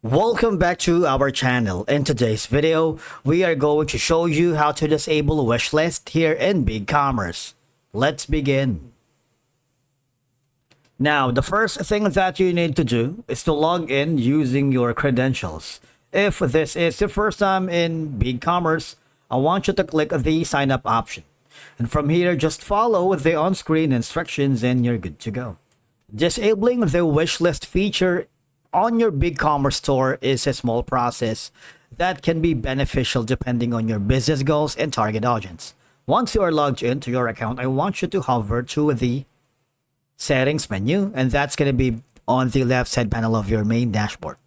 Welcome back to our channel. In today's video, we are going to show you how to disable wishlist here in BigCommerce. Let's begin. Now, the first thing that you need to do is to log in using your credentials. If this is the first time in BigCommerce, I want you to click the sign up option. And from here, just follow the on-screen instructions and you're good to go. Disabling the wishlist feature on your BigCommerce store is a small process that can be beneficial depending on your business goals and target audience. Once you are logged into your account, I want you to hover to the settings menu, and that's going to be on the left side panel of your main dashboard.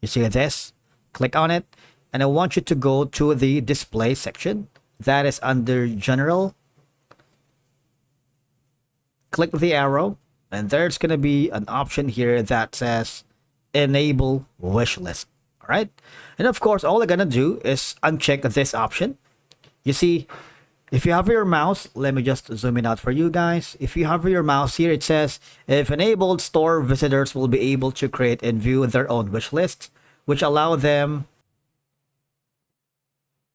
You see this? Click on it, and I want you to go to the display section that is under general. Click the arrow, and there's going to be an option here that says enable wishlist. All right, and of course all I'm gonna do is uncheck this option. You see, if you have your mouse, let me just zoom it out for you guys. If you have your mouse here, it says if enabled, store visitors will be able to create and view their own wish lists, which allow them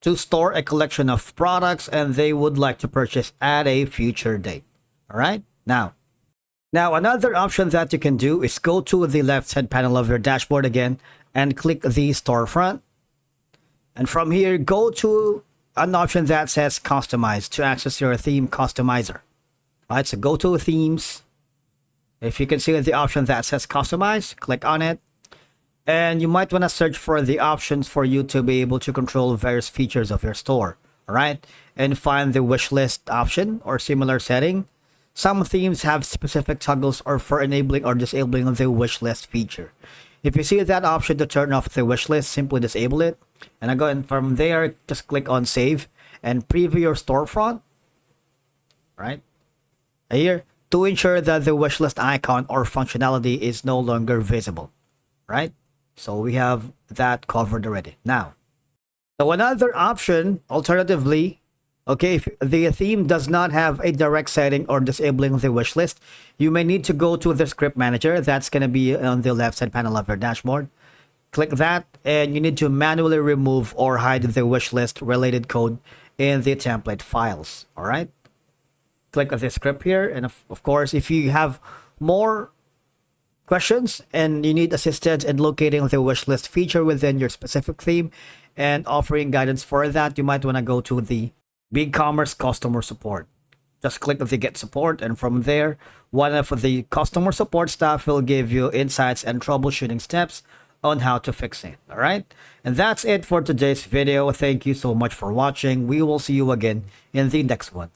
to store a collection of products and they would like to purchase at a future date. All right, now, another option that you can do is go to the left side panel of your dashboard again and click the storefront. And from here, go to an option that says customize to access your theme customizer. All right, so go to themes. If you can see the option that says customize, click on it. And you might want to search for the options for you to be able to control various features of your store. All right, and find the wish list option or similar setting. Some themes have specific toggles or for enabling or disabling the wish list feature. If you see that option to turn off the wish list, simply disable it. And again, from there, just click on save and preview your storefront. Right here to ensure that the wish list icon or functionality is no longer visible. Right? So we have that covered already. Now, so another option, alternatively, okay, if the theme does not have a direct setting or disabling the wish list, you may need to go to the script manager. That's going to be on the left side panel of your dashboard. Click that, and you need to manually remove or hide the wish list related code in the template files. All right. Click on the script here. And of course, if you have more questions and you need assistance in locating the wish list feature within your specific theme and offering guidance for that, you might want to go to the BigCommerce customer support. Just click the get support, and from there, one of the customer support staff will give you insights and troubleshooting steps on how to fix it. All right, and that's it for today's video. Thank you so much for watching. We will see you again in the next one.